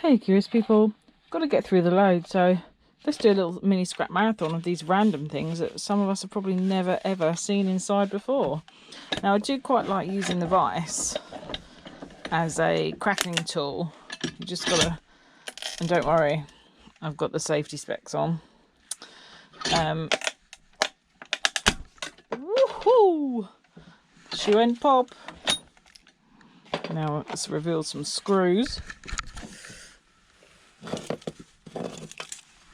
Hey curious people, got to get through the load, so let's do a little mini scrap marathon of these random things that some of us have probably never ever seen inside before. Now I do quite like using the vice as a cracking tool. You just gotta, and don't worry, I've got the safety specs on. Woohoo! Shoe end pop. Now let's reveal some screws.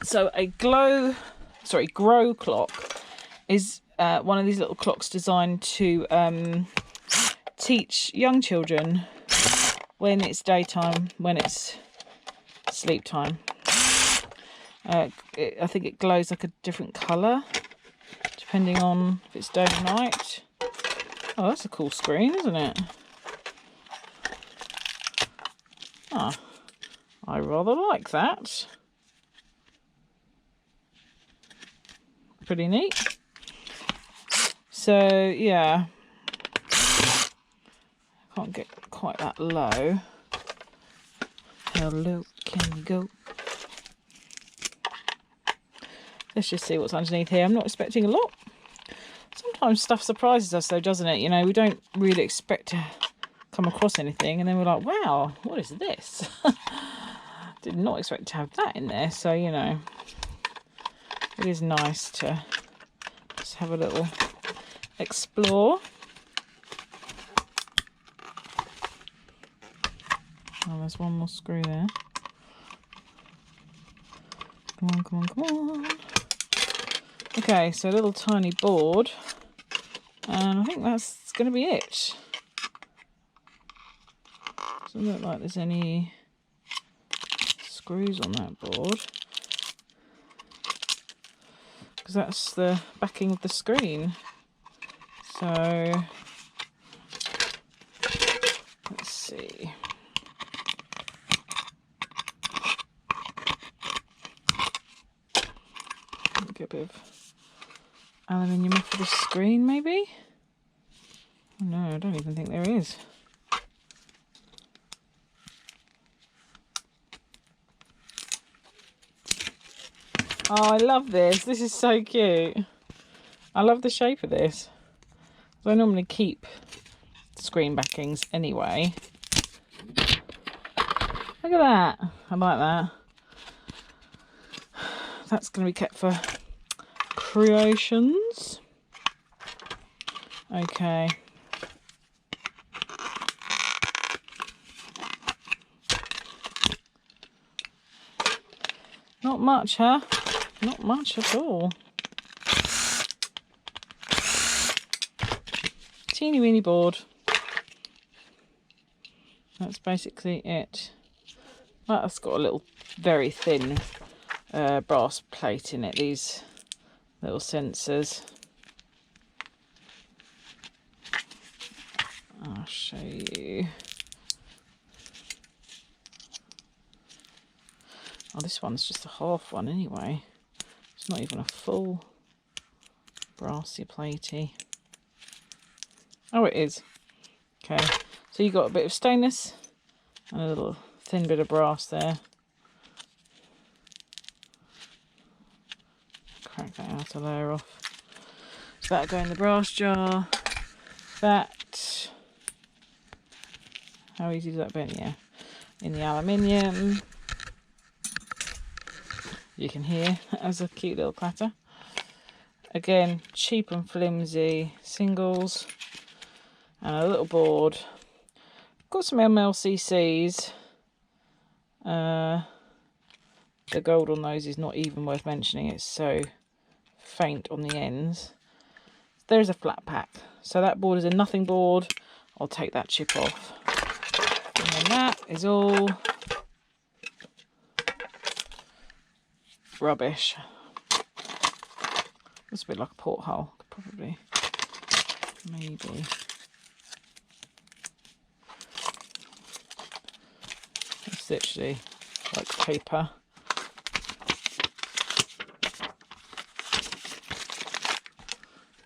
So a grow clock is one of these little clocks designed to teach young children when it's daytime, when it's sleep time. I think it glows like a different colour depending on if it's day or night. Oh, that's a cool screen, isn't it? Ah, I rather like that. Pretty neat. So yeah, can't get quite that low. How low can you go? Let's just see what's underneath here. I'm not expecting a lot. Sometimes stuff surprises us though, doesn't it? You know, we don't really expect to come across anything and then we're like, wow, what is this? Did not expect to have that in there. So, you know, it is nice to just have a little explore. Oh, there's one more screw there. Come on, come on, come on. Okay, so a little tiny board. And I think that's going to be it. Doesn't look like there's any screws on that board. Because that's the backing of the screen. So, let's see. Get a bit of aluminium for the screen, maybe? Oh, no, I don't even think there is. Oh, I love this. This is so cute. I love the shape of this. So I normally keep screen backings anyway. Look at that. I like that. That's going to be kept for creations. Okay. Not much, huh? Not much at all. Teeny weeny board. That's basically it. That's got a little very thin brass plate in it, these little sensors. I'll show you. Oh, this one's just a half one anyway. It's not even a full brassy platey. Oh, it is. Okay, so you've got a bit of stainless and a little thin bit of brass there. Crack that outer layer off. So that'll go in the brass jar. That, how easy does that bend? Yeah, in the aluminium. You can hear as a cute little clatter. Again, cheap and flimsy singles and a little board. Got some MLCCs. The gold on those is not even worth mentioning. It's so faint on the ends. There's a flat pack. So that board is a nothing board. I'll take that chip off. And then that is all rubbish. Looks a bit like a porthole. Probably. Maybe. It's literally like paper.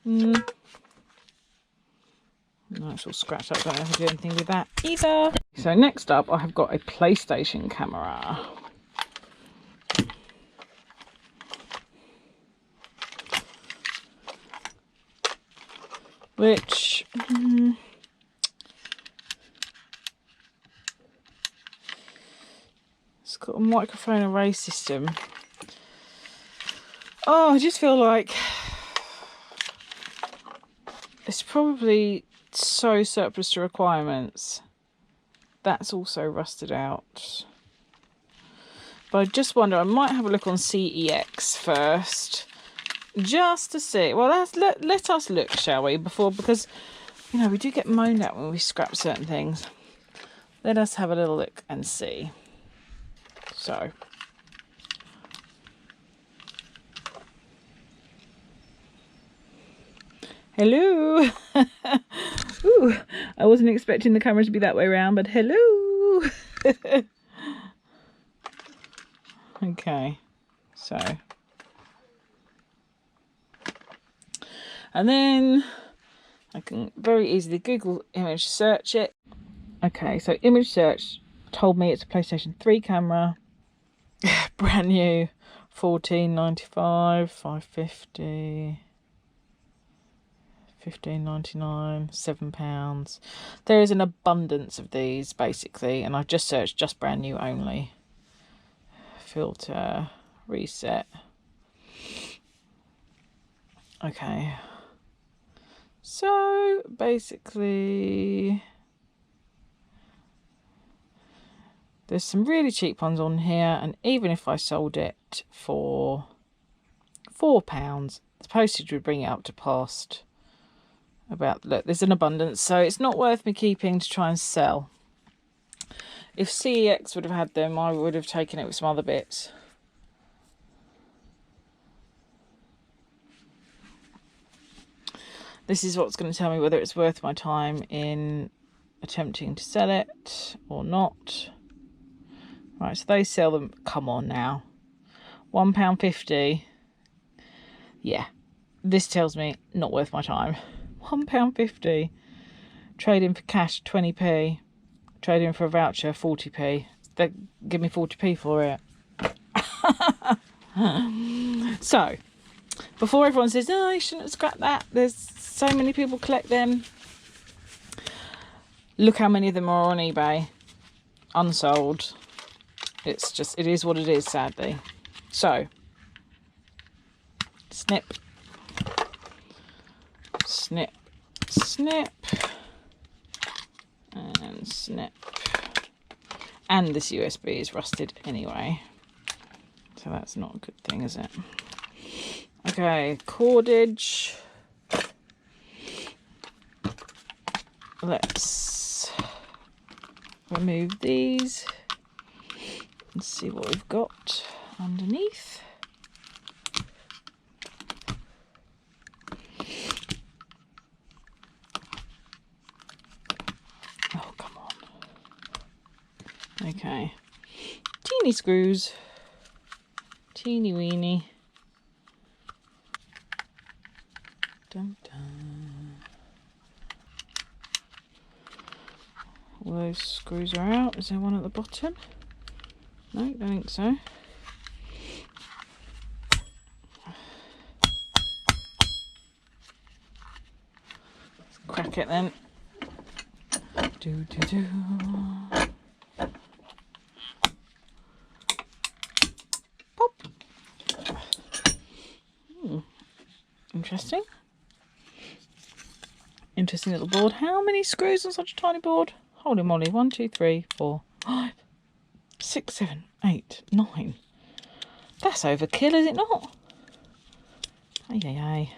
No, It's all scratched up. I don't know how to do anything with that either. So next up, I have got a PlayStation camera. Which... it's got a microphone array system. Oh, I just feel like it's probably so surplus to requirements. That's also rusted out. But I just wonder, I might have a look on CEX first, just to see. Well, let us look, shall we? Because, you know, we do get moaned at when we scrap certain things. Let us have a little look and see. So. Hello. Ooh, I wasn't expecting the camera to be that way around, but hello. Okay, so. And then I can very easily Google image search it. Okay, so image search told me it's a PlayStation 3 camera. Brand new, $14.95, $5.50. $15.99, £7. There is an abundance of these basically, and I've just searched just brand new only. Filter, reset. Okay, so basically there's some really cheap ones on here, and even if I sold it for £4, the postage would bring it up to past about, look, there's an abundance, so it's not worth me keeping to try and sell. If CEX would have had them, I would have taken it with some other bits. This is what's going to tell me whether it's worth my time in attempting to sell it or not. Right, so they sell them, come on now, £1.50. Yeah, this tells me not worth my time. £1.50. Trade in for cash 20p. Trade in for a voucher 40p. They give me 40p for it. So, before everyone says, "Oh, you shouldn't have scrapped that. There's so many people collect them." Look how many of them are on eBay, unsold. It's just, it is what it is, sadly. So, snip. Snip, snip, and snip. And this USB is rusted anyway, so that's not a good thing, is it? Okay, cordage. Let's remove these and see what we've got underneath. Oh, come on. Okay. Teeny screws. Teeny weeny. Dun dun. All those screws are out. Is there one at the bottom? No, I don't think so. Let's crack it then. Do do do. Pop. Interesting. Interesting little board. How many screws on such a tiny board? Holy moly. 1, 2, 3, 4, 5, 6, 7, 8, 9. That's overkill, is it not? Ay, ay, ay.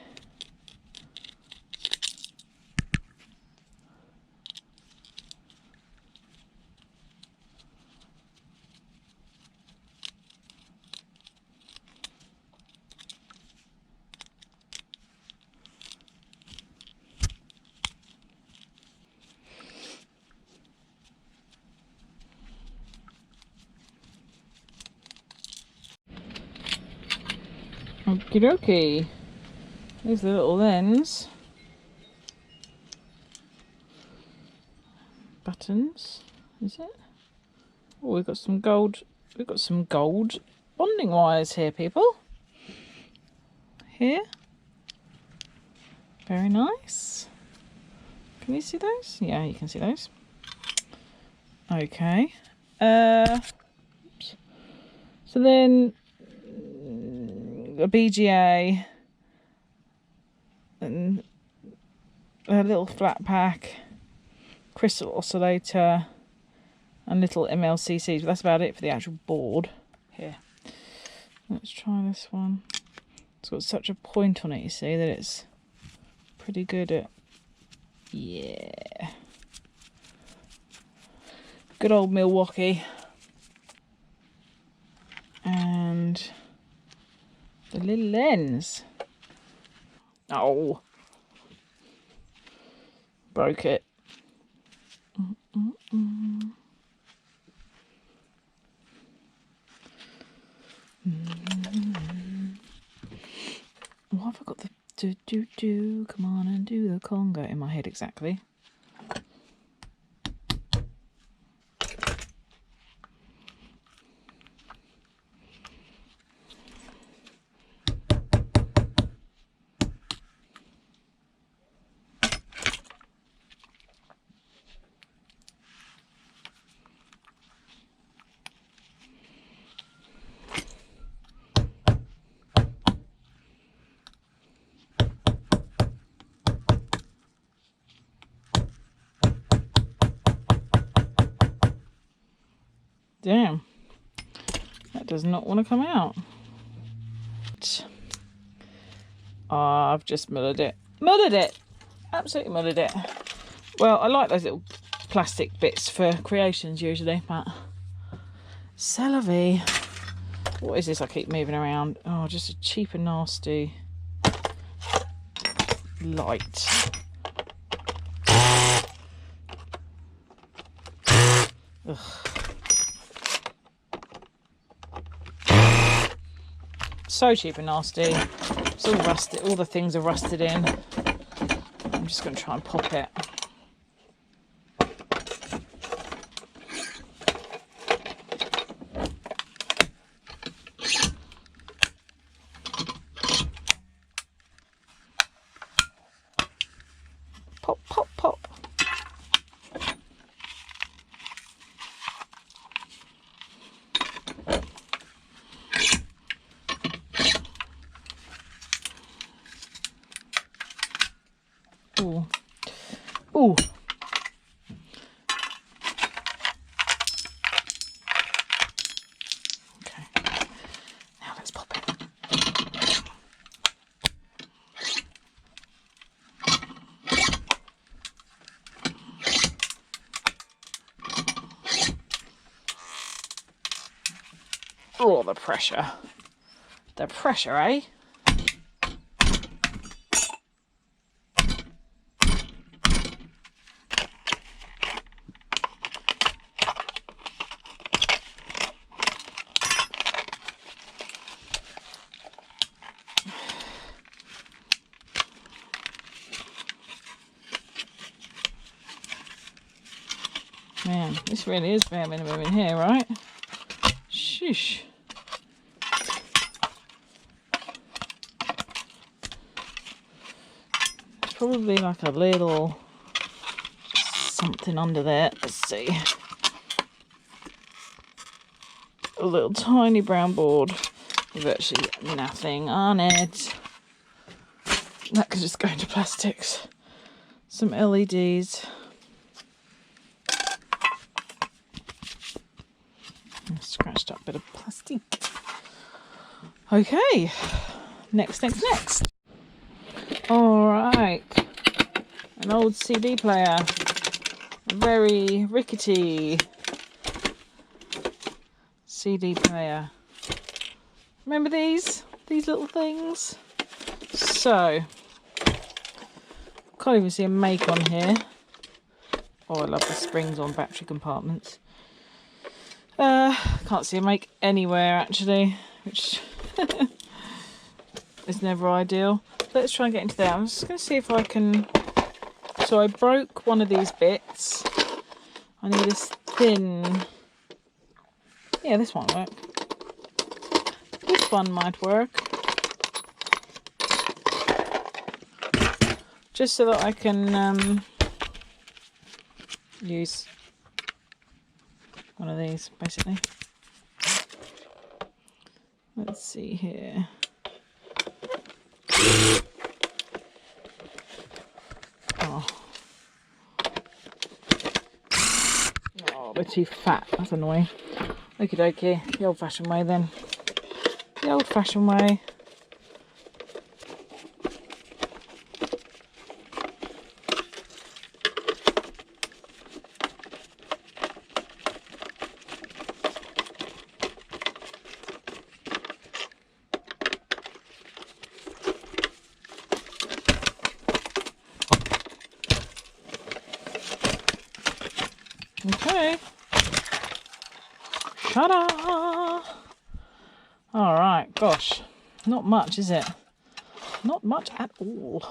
Okie dokie. Here's the little lens. buttons, is it? Oh, we've got some gold. We've got some gold bonding wires here, people. Here. Very nice. Can you see those? Yeah, you can see those. Okay. Oops. So then a BGA and a little flat pack, crystal oscillator, and little MLCCs. But that's about it for the actual board. Here. Let's try this one. It's got such a point on it, you see, that it's pretty good at, yeah. Good old Milwaukee. And the little lens. Oh. Broke it. What have I got the do? Come on and do the conga in my head exactly. Damn, that does not want to come out. I've just mullered it. Mullered it! Absolutely mullered it. Well, I like those little plastic bits for creations usually, but c'est la vie. What is this I keep moving around? Oh, just a cheap and nasty light. Ugh. So cheap and nasty. It's all rusted. All the things are rusted in. I'm just going to try and pop it. Pop, pop, pop. Ooh. Ooh. Okay. Now let's pop it. Oh, the pressure. The pressure, eh? Man, this really is bare minimum in here, right? Sheesh. There's probably like a little something under there. Let's see. A little tiny brown board with virtually nothing on it. That could just go into plastics. Some LEDs. Scratched up bit of plastic. Okay, next. All right, an old CD player, a very rickety CD player. Remember these little things? So, can't even see a make on here. Oh, I love the springs on battery compartments. Can't see a make anywhere actually, which is never ideal. Let's try and get into there. I'm just going to see if I can. So I broke one of these bits I need a thin, yeah, this one might work. This one might work. Just so that I can use one of these, basically. Let's see here. Oh, they're too fat. That's annoying. Okie dokie. The old-fashioned way then. The old-fashioned way. Okay. Ta-da! Alright, gosh. Not much, is it? Not much at all.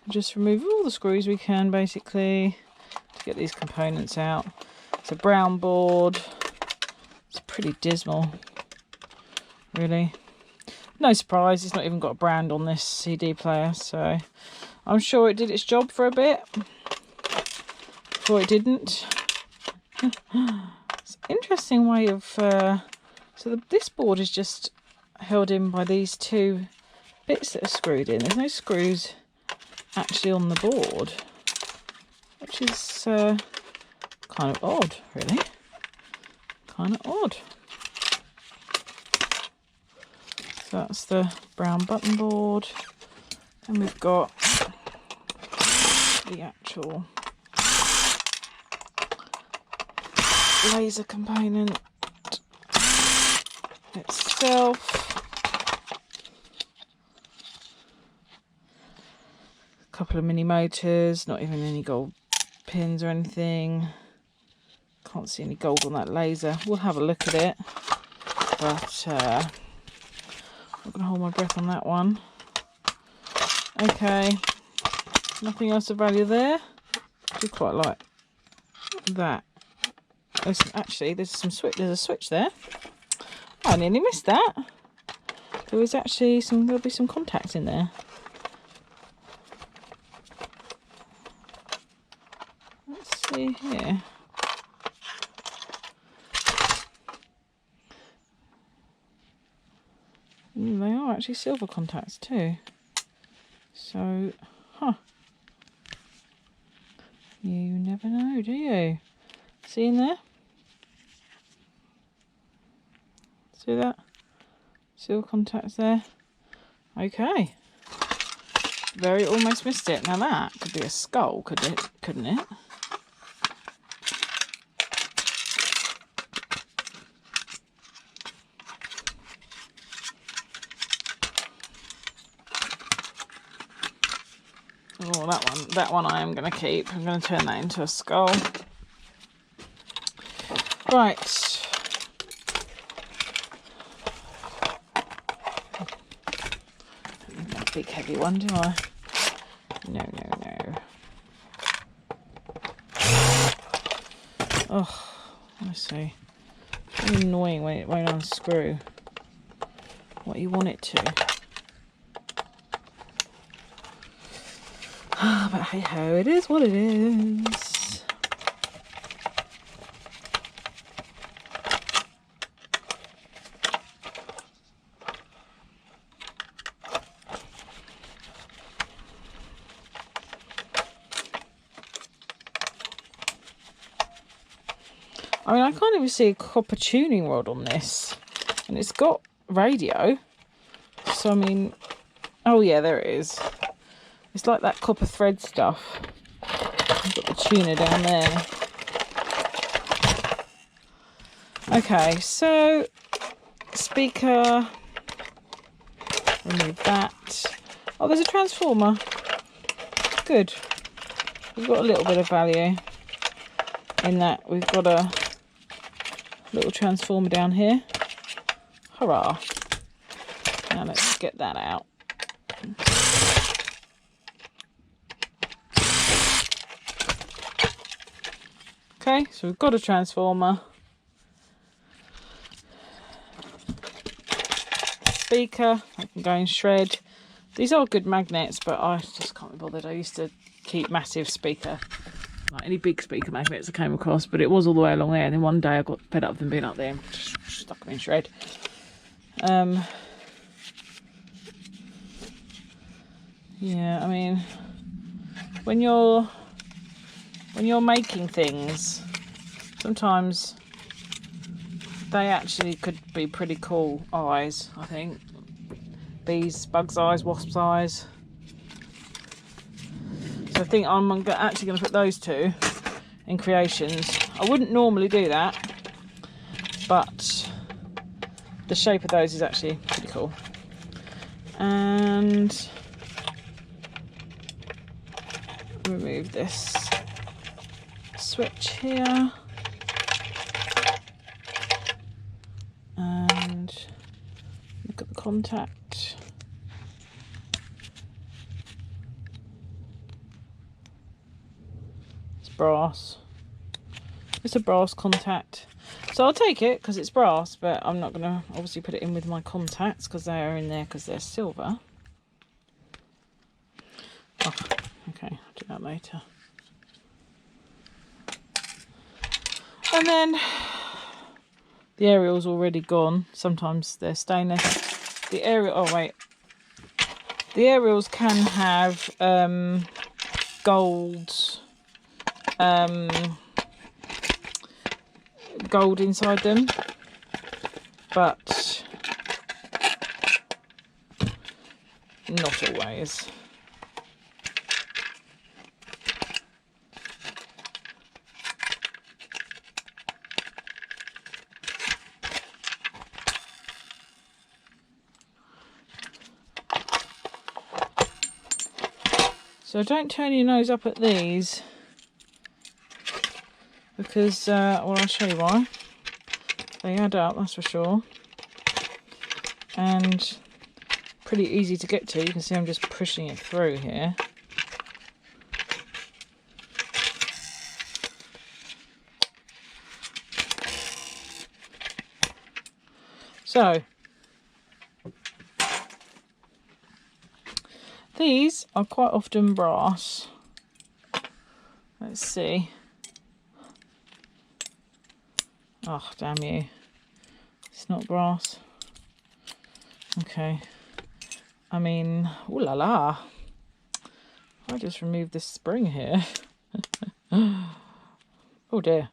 Just remove all the screws we can, basically, to get these components out. It's a brown board. It's pretty dismal, really. No surprise, it's not even got a brand on this CD player, so I'm sure it did its job for a bit before it didn't. It's an interesting way of... this board is just held in by these two bits that are screwed in. There's no screws actually on the board, which is kind of odd, really. Kind of odd. So that's the brown button board, and we've got the actual laser component itself. A couple of mini motors, not even any gold pins or anything. Can't see any gold on that laser. We'll have a look at it, but I'm not going to hold my breath on that one. Okay, nothing else of value there. I do quite like that. There's some switch. There's a switch there. I nearly missed that. There was actually there'll be some contacts in there. Let's see here. They are actually silver contacts too. So, you never know, do you? See in there? See that? Silver contacts there. Okay. Very almost missed it. Now that could be a skull, couldn't it? Oh, that one I am going to keep. I'm going to turn that into a skull. Right. Don't need that big heavy one, do I? No. Oh, let's see. It's really annoying when it won't unscrew what you want it to. But hey ho, it is what it is. I mean, I can't even see a copper tuning rod on this, and it's got radio. So I mean, oh yeah, there it is. It's like that copper thread stuff. I've got the tuner down there. Okay, so speaker, remove that. Oh, there's a transformer. Good. We've got a little bit of value. in that we've got a little transformer down here. Hurrah! Now let's get that out. Okay, so we've got a transformer. Speaker, I can go and shred. These are good magnets, but I just can't be bothered. I used to keep massive speaker, like any big speaker magnets I came across, but it was all the way along there, and then one day I got fed up with them being up there and just stuck them in shred. Yeah, I mean, when you're making things, sometimes they actually could be pretty cool eyes, I think. Bees, bugs' eyes, wasps' eyes. So I think I'm actually going to put those two in creations. I wouldn't normally do that, but the shape of those is actually pretty cool. And remove this switch here. And look at the contact. It's brass. It's a brass contact. So I'll take it because it's brass, but I'm not going to obviously put it in with my contacts because they are in there because they're silver. Oh, okay, I'll do that later. And then the aerial's already gone. Sometimes they're stainless. The aerial, oh wait. The aerials can have gold inside them, but not always. So don't turn your nose up at these because, well, I'll show you why. They add up, that's for sure. And pretty easy to get to. You can see I'm just pushing it through here. So these are quite often brass. Let's see. Oh, damn you. It's not brass. Okay. I mean, ooh la la. I just removed this spring here. Oh dear.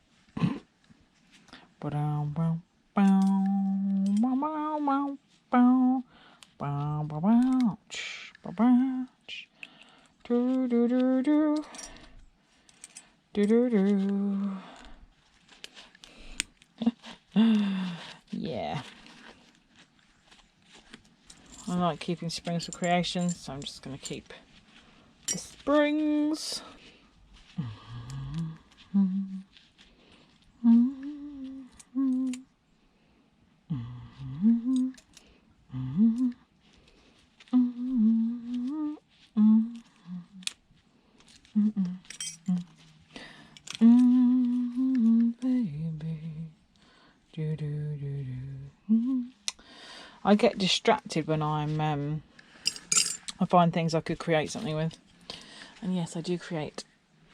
Yeah. I like keeping springs for creations, so I'm just going to keep the springs. I get distracted when I find things I could create something with. And yes, I do create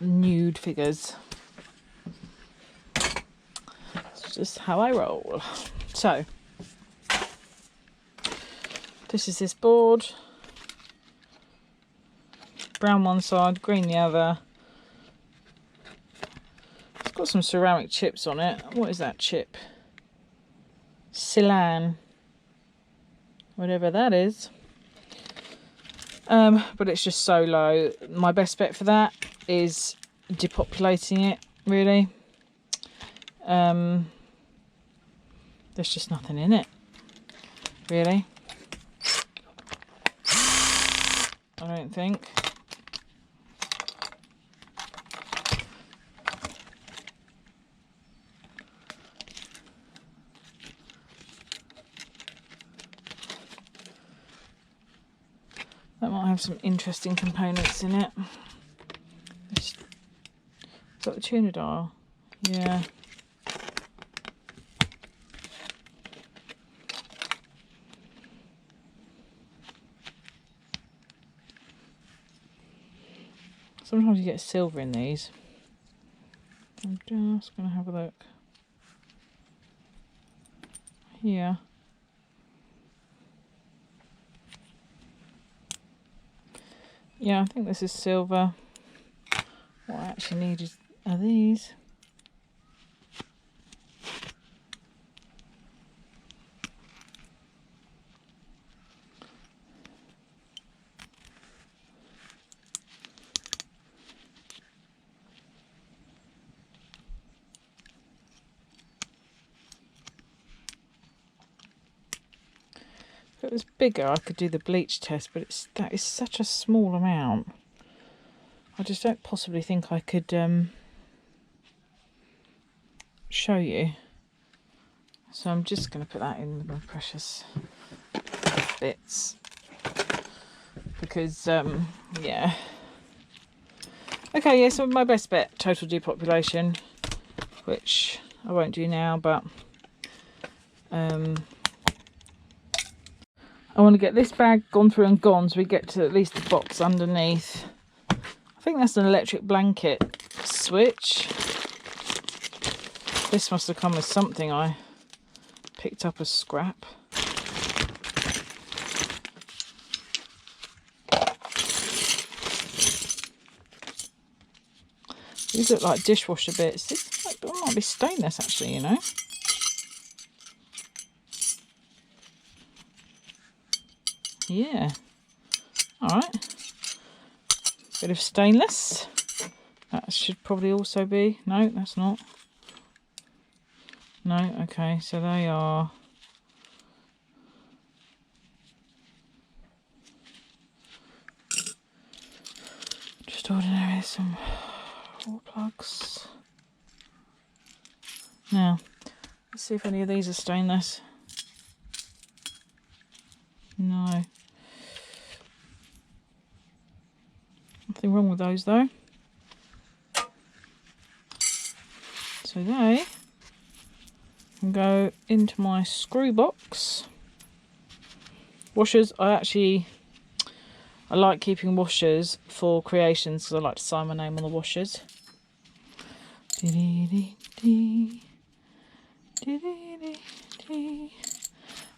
nude figures. It's just how I roll. So, this is this board. Brown one side, green the other. It's got some ceramic chips on it. What is that chip? Silan. Whatever that is. But it's just so low. My best bet for that is depopulating it, really. There's just nothing in it, really. I don't think. might have some interesting components in it. Is that the tuner dial? Yeah. Sometimes you get silver in these. I'm just going to have a look. Here. Yeah, I think this is silver. What I actually need are these. If it was bigger, I could do the bleach test, but that is such a small amount. I just don't possibly think I could show you. So I'm just going to put that in with my precious bits. Because, yeah. Okay, yeah, so my best bet, total depopulation, which I won't do now, but I want to get this bag gone through and gone so we get to at least the box underneath. I think that's an electric blanket switch. This must have come with something I picked up as scrap. These look like dishwasher bits. This might be stainless actually, you know. Yeah. Alright. Bit of stainless. That should probably also be... No, that's not. No, okay, so they are... just ordinary, some wall plugs. Now, let's see if any of these are stainless. No. Nothing wrong with those though. So they can go into my screw box. Washers, I like keeping washers for creations because I like to sign my name on the washers.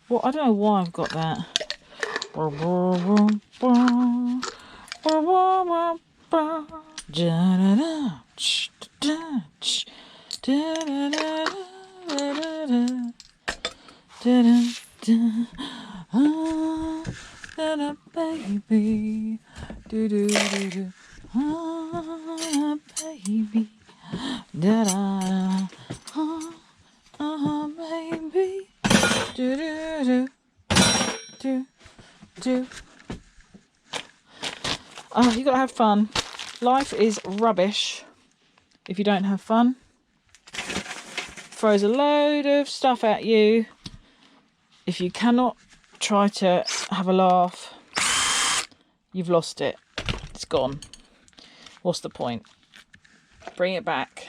Well, I don't know why I've got that. Baby, baby, you gotta have fun. Life is rubbish if you don't have fun. Throws a load of stuff at you. If you cannot try to have a laugh, you've lost it. It's gone. What's the point? Bring it back.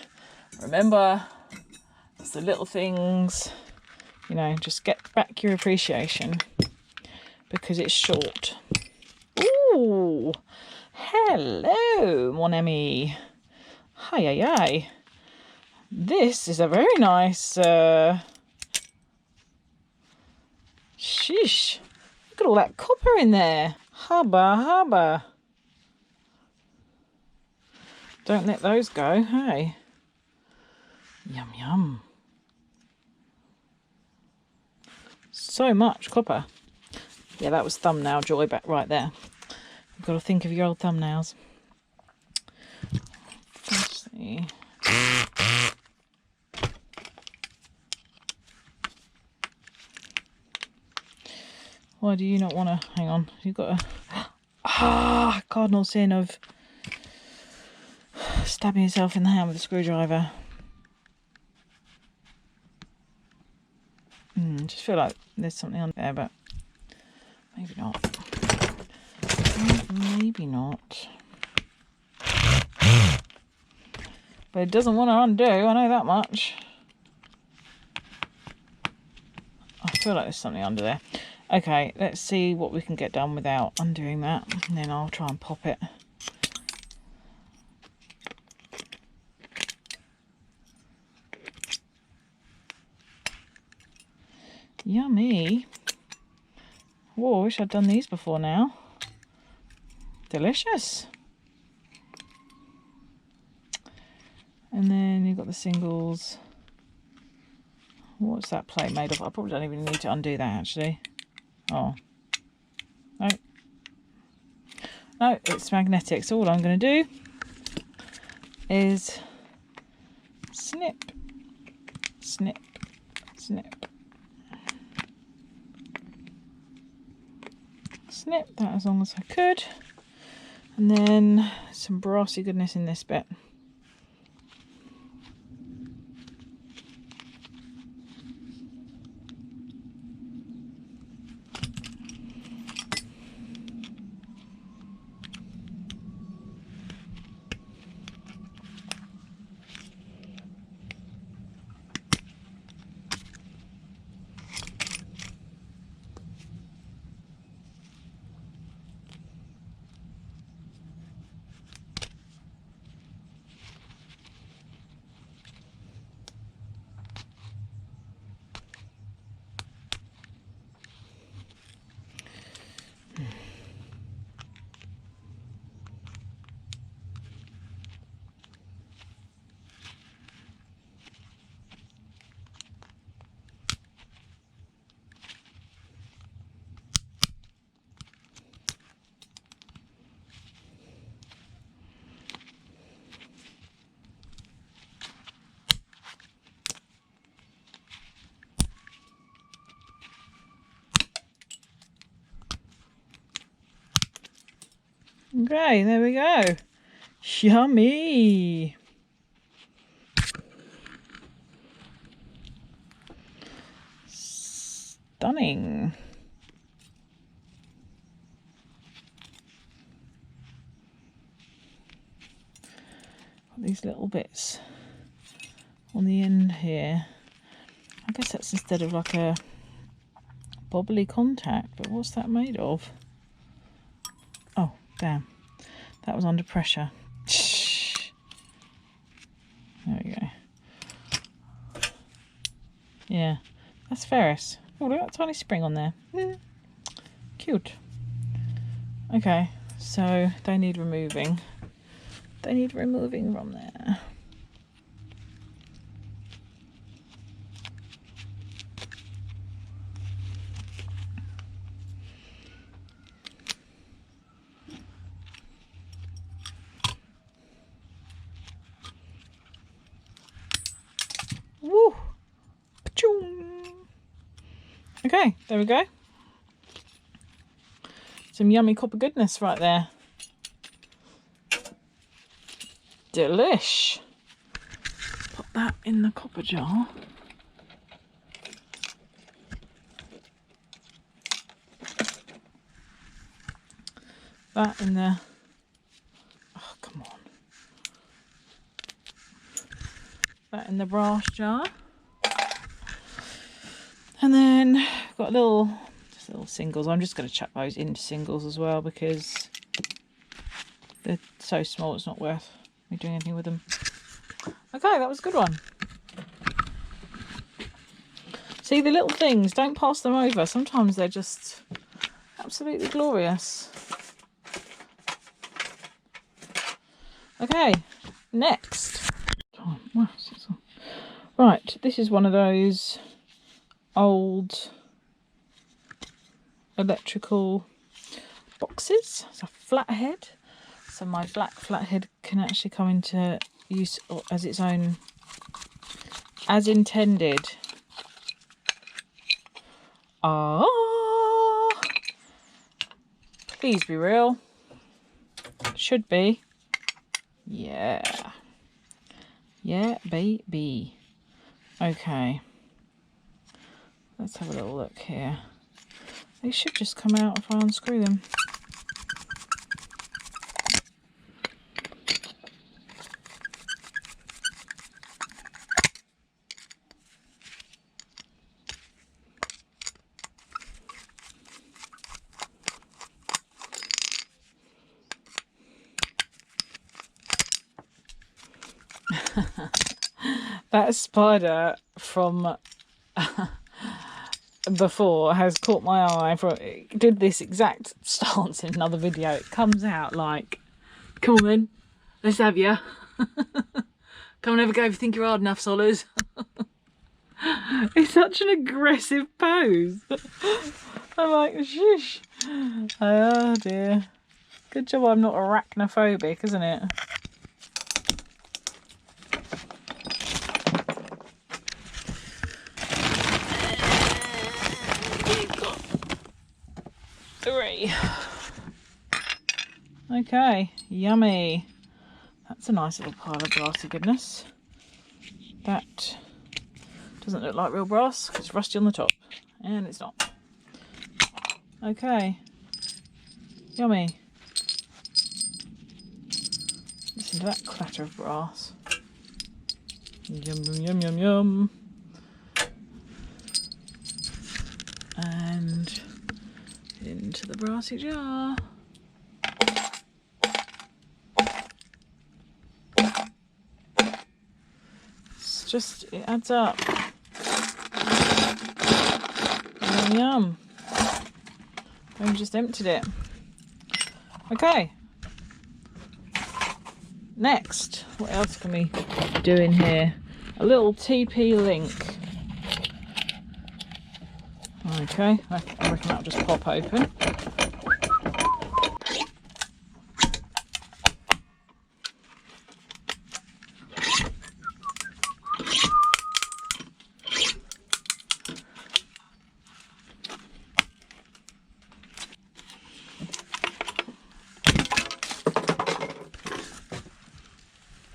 Remember, it's the little things. You know, just get back your appreciation because it's short. Ooh, hello, mon ami. Hi, hi, hi. This is a very nice. Sheesh! Look at all that copper in there. Hubba, hubba. Don't let those go, hey. Yum, yum. So much copper. Yeah, that was thumbnail joy back right there. You've got to think of your old thumbnails. Let's see. Why do you not want to... Hang on. You've got a... cardinal sin of stabbing yourself in the hand with a screwdriver. Just feel like there's something on there, but maybe not. Maybe not. But it doesn't want to undo, I know that much. I feel like there's something under there. Okay, let's see what we can get done without undoing that. And then I'll try and pop it. Yummy. Whoa, I wish I'd done these before now. Delicious. And then you've got the singles. What's that plate made of? I probably don't even need to undo that actually. Oh. No. No, it's magnetic. So all I'm going to do is snip, snip, snip. Snip that as long as I could. And then some brassy goodness in this bit. Okay, there we go. Yummy. Stunning. Got these little bits on the end here. I guess that's instead of like a bobbly contact, but what's that made of? Oh, damn. That was under pressure. There we go. Yeah, that's ferrous. Oh, look at that tiny spring on there. Cute. Okay, so they need removing. They need removing from there. Woo! Okay, there we go. Some yummy copper goodness right there. Delish. Put that in the copper jar. That in the... Oh, come on. That in the brass jar. And then I've got just little singles. I'm just going to chuck those into singles as well because they're so small it's not worth me doing anything with them. Okay, that was a good one. See, the little things, don't pass them over. Sometimes they're just absolutely glorious. Okay, next. Right, this is one of those old electrical boxes. It's a flathead, so my black flathead can actually come into use as its own, as intended. Ah, please be real. Should be. Yeah, baby. Okay, let's have a little look here. They should just come out if I unscrew them. That spider from before has caught my eye. It did this exact stance in another video. It comes out like, come on then, let's have ya. Come on, have a go if you think you're hard enough, Sollers. It's such an aggressive pose. I'm like, shush. Oh dear. Good job I'm not arachnophobic, isn't it? We've got 3. Okay, yummy. That's a nice little pile of brassy goodness. That doesn't look like real brass because it's rusty on the top. And it's not. Okay. Yummy. Listen to that clatter of brass. Yum, yum, yum, yum, yum. And into the brassy jar. It's just, it adds up. Yum, yum. I've just emptied it. Okay. Next, what else can we do in here? A little TP link. Okay, I reckon that'll just pop open.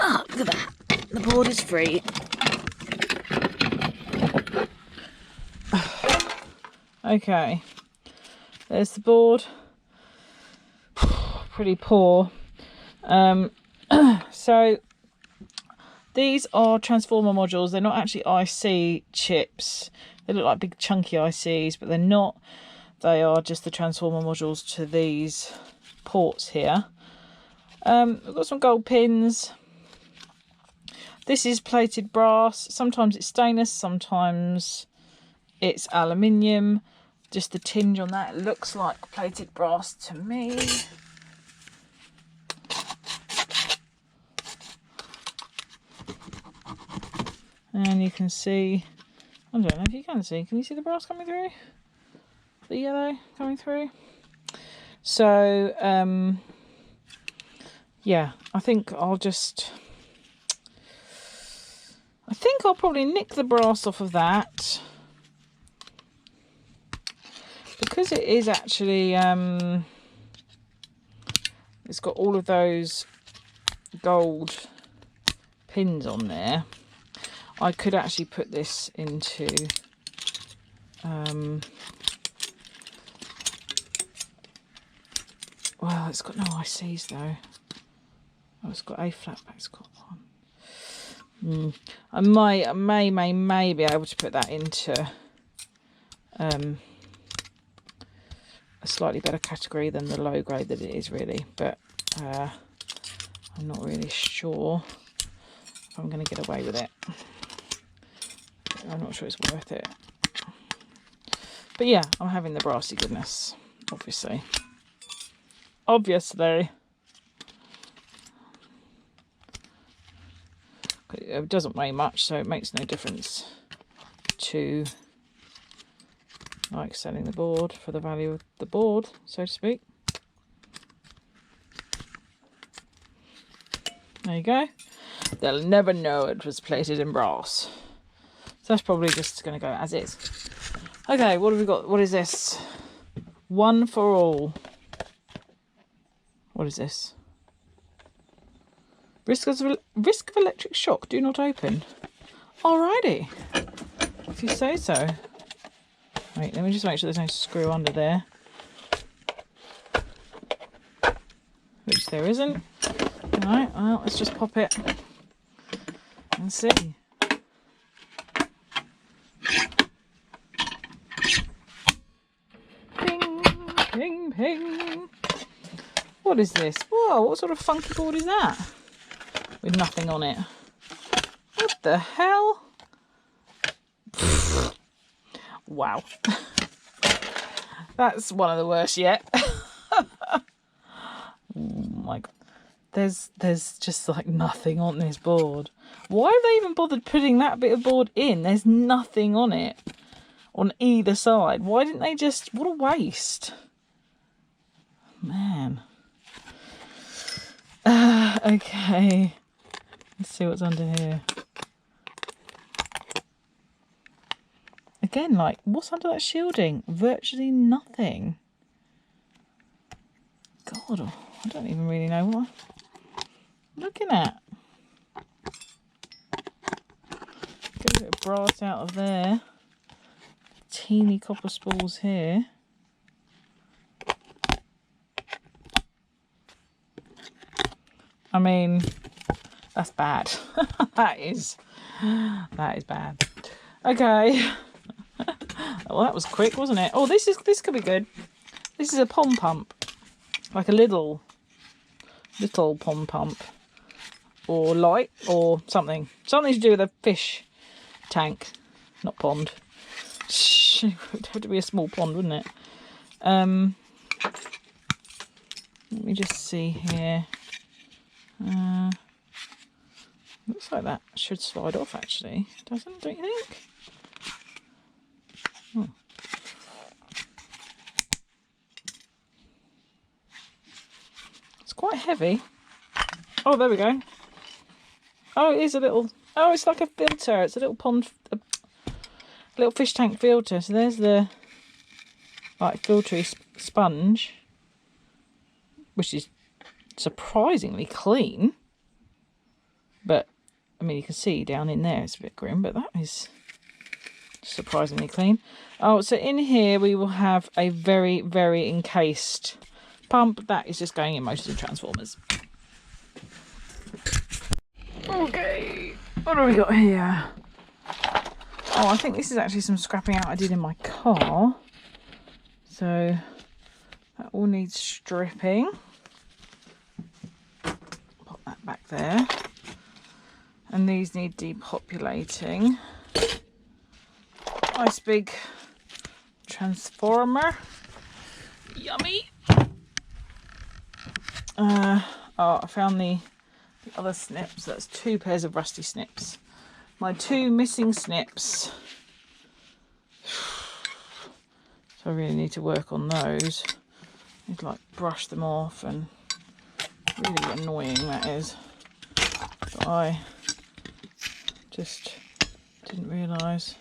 Oh, look at that. The board is free. Okay, there's the board. Pretty poor. So these are transformer modules. They're not actually IC chips. They look like big chunky ICs, but they're not. They are just the transformer modules to these ports here. We've got some gold pins. This is plated brass. Sometimes it's stainless, sometimes it's aluminium. Just the tinge on that, it looks like plated brass to me. And you can see, I don't know if you can you see the brass coming through? The yellow coming through? So, yeah, I think I'll probably nick the brass off of that. Because it is actually, it's got all of those gold pins on there. I could actually put this into, well, it's got no ICs though. Oh, it's got a flat pack, it's got one. I may be able to put that into a slightly better category than the low grade that it is really, but I'm not really sure if I'm going to get away with it. I'm not sure it's worth it. But yeah, I'm having the brassy goodness, obviously. Obviously. It doesn't weigh much, so it makes no difference to like selling the board for the value of the board, so to speak. There you go. They'll never know it was plated in brass. So that's probably just going to go as is. Okay, what have we got? What is this? One for all. What is this? Risk of electric shock. Do not open. Alrighty. If you say so. Wait, let me just make sure there's no screw under there. Which there isn't. Alright, well, let's just pop it and see. Ping, ping, ping. What is this? Whoa, what sort of funky board is that? With nothing on it. the hell? Wow. That's one of the worst yet. Oh my God. There's just like nothing on this board. Why have they even bothered putting that bit of board in? There's nothing on it on either side. Why didn't they just... What a waste. Man. Okay. Let's see what's under here. Again, like, what's under that shielding? Virtually nothing. God, I don't even really know what I'm looking at. Get a bit of brass out of there. Teeny copper spools here. I mean, that's bad. that is bad. Okay. Well, that was quick, wasn't it? Oh, this could be good. This is a pom pump, like a little pom pump, or light, or something to do with a fish tank, not pond. It would have to be a small pond, wouldn't it? Let me just see here. Looks like that should slide off, actually, doesn't? Don't you think? Oh. It's quite heavy. Oh, there we go. Oh, it is a little... Oh, it's like a filter. It's a little pond... A little fish tank filter. So there's the... like, filtery sponge. Which is surprisingly clean. But, I mean, you can see down in there it's a bit grim. But that is surprisingly clean. Oh, so in here we will have a very, very encased pump. That is just going in most of the transformers. Okay, what do we got here? Oh, I think this is actually some scrapping out I did in my car. So that all needs stripping. Pop that back there. And these need depopulating. Nice big transformer. Yummy. Oh, I found the other snips. That's 2 pairs of rusty snips. My 2 missing snips. So I really need to work on those. I need to like brush them off, and really annoying that is. But I just didn't realise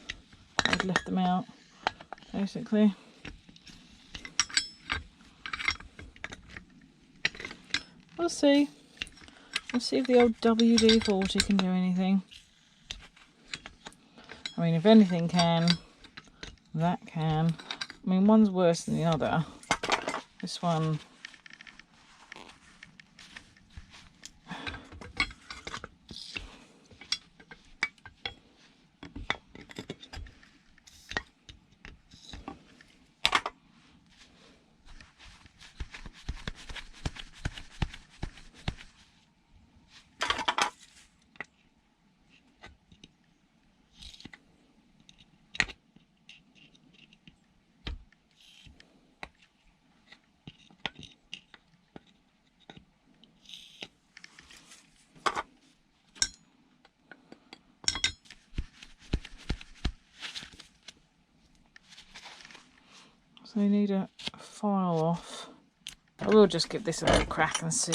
I'd left them out, basically. We'll see. Let's see if the old WD-40 can do anything. I mean, if anything can, that can. I mean, one's worse than the other. This one... So you need a file off. I will just give this a little crack and see,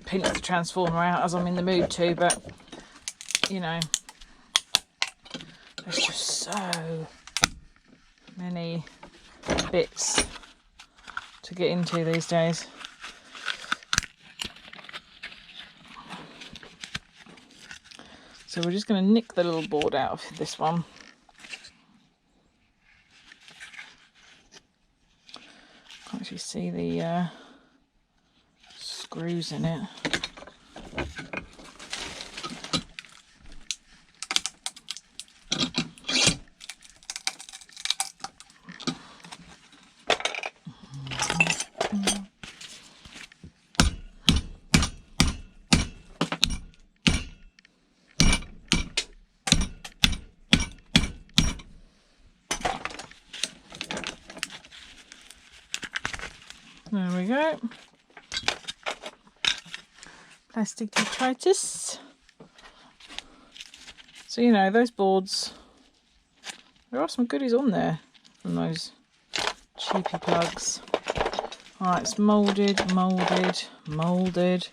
pinch the transformer out as I'm in the mood to, but you know, there's just so many bits to get into these days. So we're just going to nick the little board out of this one. Can't actually see the screws in it. There we go. Plastic detritus. So, you know, those boards, there are some goodies on there from those cheapy plugs. Alright, it's moulded, moulded, moulded,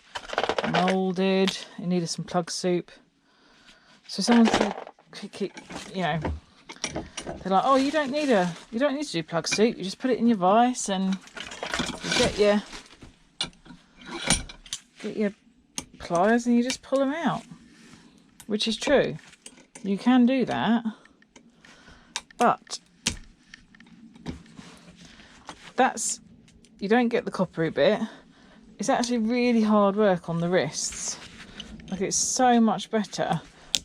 moulded. It needed some plug soup. So someone said, you know, they're like, oh, you don't need to do plug soup. You just put it in your vise and you get your pliers and you just pull them out, which is true. You can do that, but you don't get the coppery bit. It's actually really hard work on the wrists. Like, it's so much better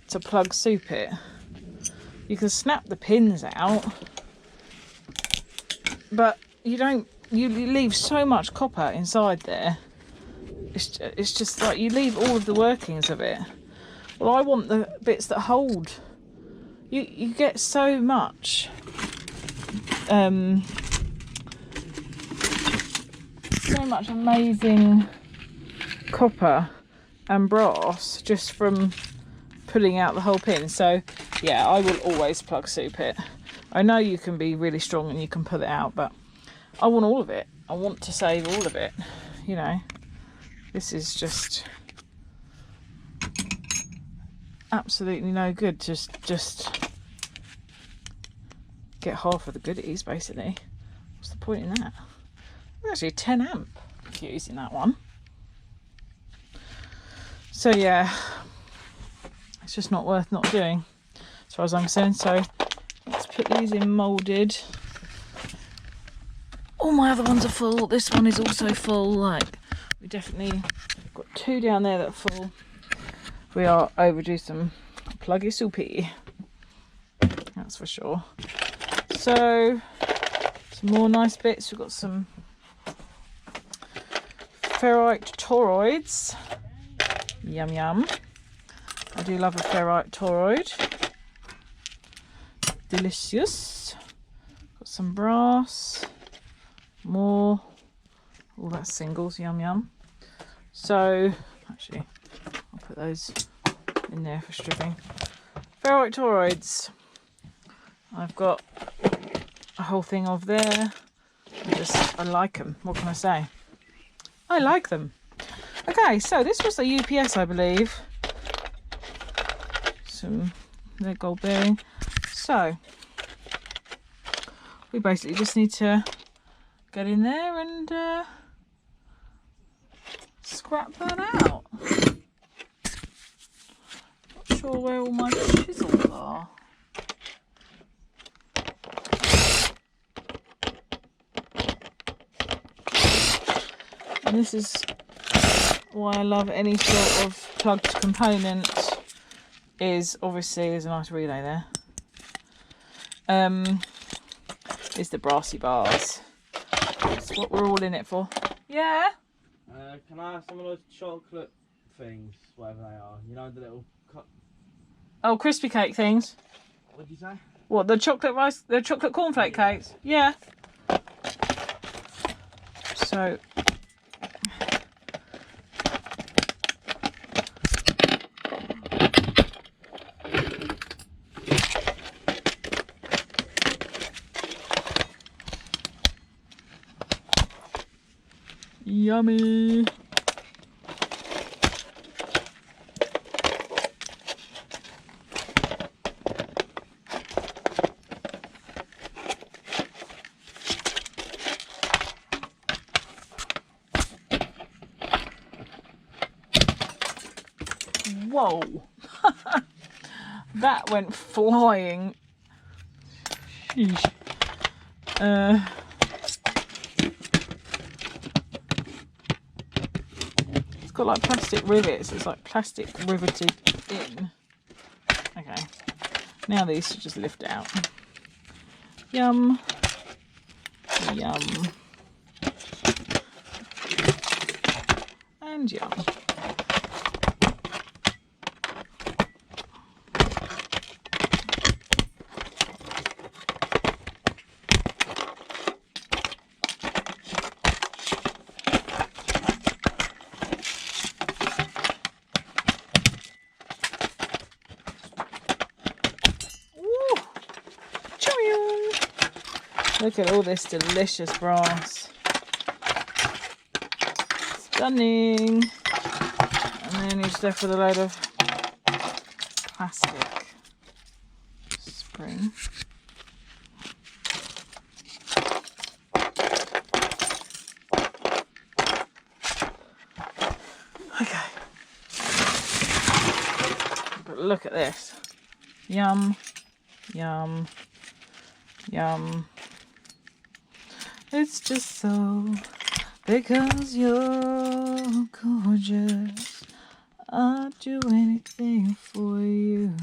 to plug soup it. You can snap the pins out, but you leave so much copper inside there. It's just like you leave all of the workings of it. Well, I want the bits that hold. You get so much amazing copper and brass just from pulling out the whole pin. So yeah, I will always plug soup it. I know you can be really strong and you can pull it out, but I want all of it. I want to save all of it, you know. This is just absolutely no good. Just get half of the goodies, basically. What's the point in that? It's actually a 10 amp fuse in that one. So yeah, it's just not worth not doing, as far as I'm concerned. So let's put these in moulded. All my other ones are full. This one is also full. Like, we definitely got 2 down there that are full. We are overdue some pluggy soupy, that's for sure. So some more nice bits. We've got some ferrite toroids. Yum yum. I do love a ferrite toroid. Delicious. Got some brass. More. All that's singles. Yum yum. So actually, I'll put those in there for stripping. Ferrite toroids. I've got a whole thing of there. I like them. What can I say? I like them. Okay, so this was the UPS, I believe. Some lead gold bearing. So we basically just need to get in there and scrap that out. Not sure where all my chisels are. And this is why I love any sort of plugged component, is obviously there's a nice relay there. Is the brassy bars. That's what we're all in it for. Yeah? Can I have some of those chocolate things, whatever they are? You know, the little... Oh, crispy cake things? What did you say? What, the chocolate cornflake cakes? Yeah. So... Yummy. Whoa. That went flying. Sheesh. Got like plastic rivets. It's like plastic riveted in. Okay, now these should just lift out. Yum, yum, and yum. Look at all this delicious brass. Stunning. And then he's left with a load of plastic spring. Okay. But look at this. Yum, yum, yum. It's just so because you're gorgeous. I'll do anything for you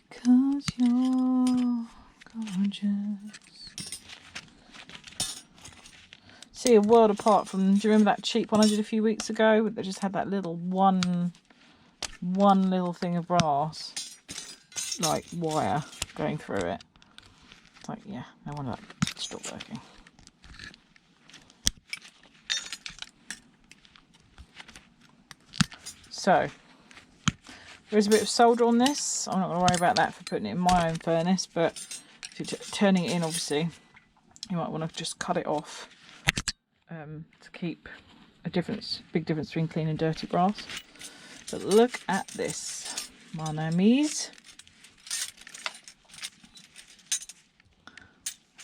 because you're gorgeous. See, a world apart from, do you remember that cheap one I did a few weeks ago? They just had that little one little thing of brass, like wire going through it. It's like, yeah, no wonder that stopped working. So, there is a bit of solder on this. I'm not going to worry about that for putting it in my own furnace, but if you're turning it in, obviously, you might want to just cut it off to keep a big difference between clean and dirty brass. But look at this, mon amis.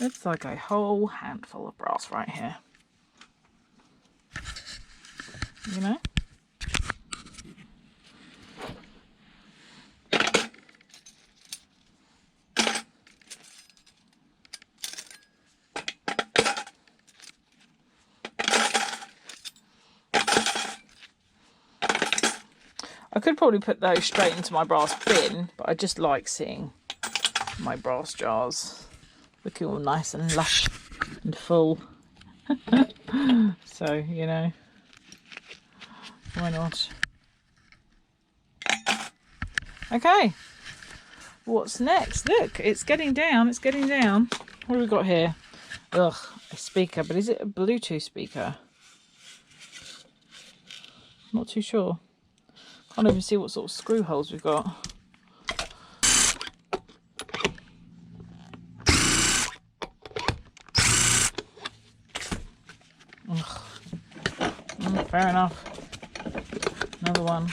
It's like a whole handful of brass right here. You know? I could probably put those straight into my brass bin, but I just like seeing my brass jars looking all nice and lush and full. So, you know, why not? Okay, what's next? Look, it's getting down, it's getting down. What have we got here? Ugh, a speaker, but is it a Bluetooth speaker? Not too sure. Can't even see what sort of screw holes we've got. Fair enough. Another one.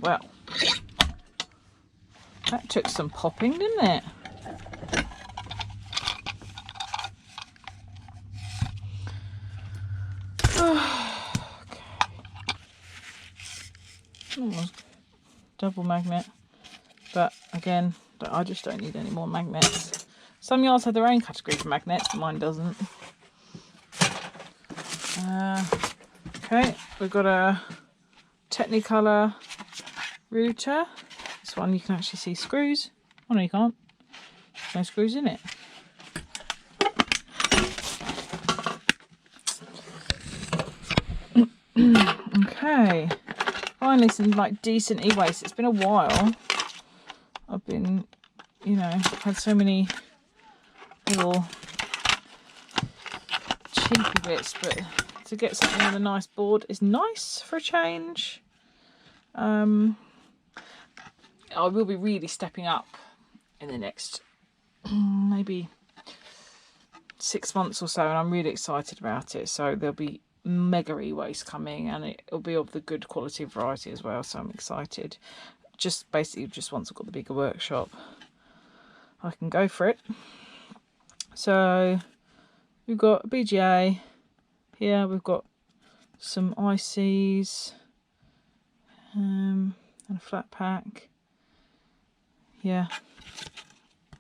Well, that took some popping, didn't it? Oh, double magnet, but again, I just don't need any more magnets. Some yards have their own category for magnets, but mine doesn't. Okay, we've got a Technicolor router. This one you can actually see screws. Oh no, you can't. No screws in it. Okay, finally some like decent e-waste. It's been a while. I've been, you know, had so many little cheapy bits, but to get something on a nice board is nice for a change. I will be really stepping up in the next maybe 6 months or so, and I'm really excited about it. So there'll be mega e-waste coming, and it'll be of the good quality variety as well, so I'm excited. Just basically just once I've got the bigger workshop I can go for it. So we've got a BGA here, we've got some ICs and a flat pack. Yeah,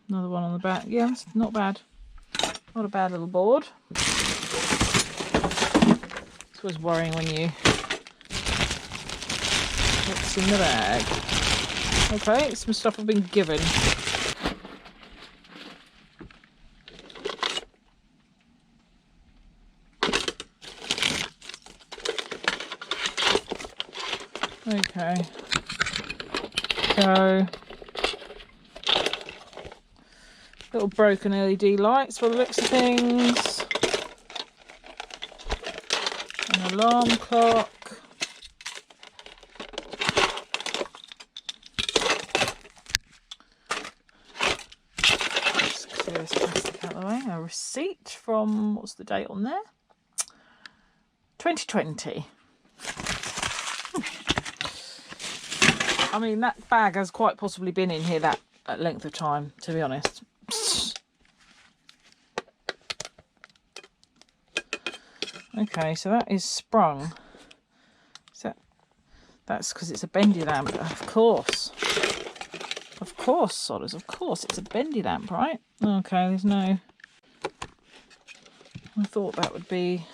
another one on the back. Yeah, it's not bad. Not a bad little board. It's always worrying when you what's in the bag. Okay, some stuff I've been given. Okay, so Little broken LED lights for the looks of things. An alarm clock. Let's clear this plastic out of the way. A receipt from, what's the date on there? 2020. I mean, that bag has quite possibly been in here that length of time, to be honest. Okay, so that is sprung. That's because it's a bendy lamp, of course. Of course, Sollers, of course, it's a bendy lamp, right? Okay, there's no... I thought that would be...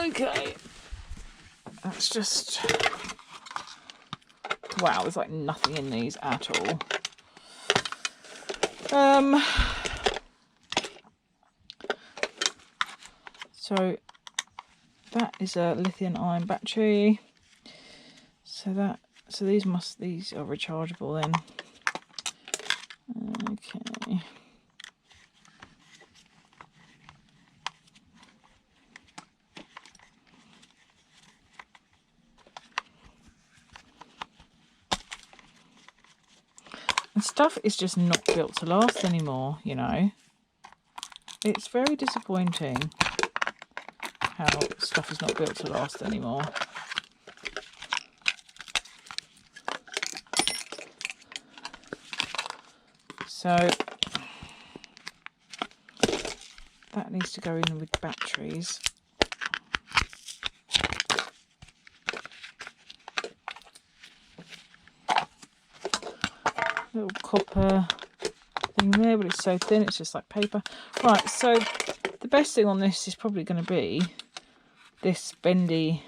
Okay, that's just, wow, there's like nothing in these at all. So that is a lithium ion battery. So these are rechargeable then. Okay. And stuff is just not built to last anymore, you know. It's very disappointing how stuff is not built to last anymore. So that needs to go in with batteries. Little copper thing there, but it's so thin, it's just like paper. Right, so the best thing on this is probably going to be this bendy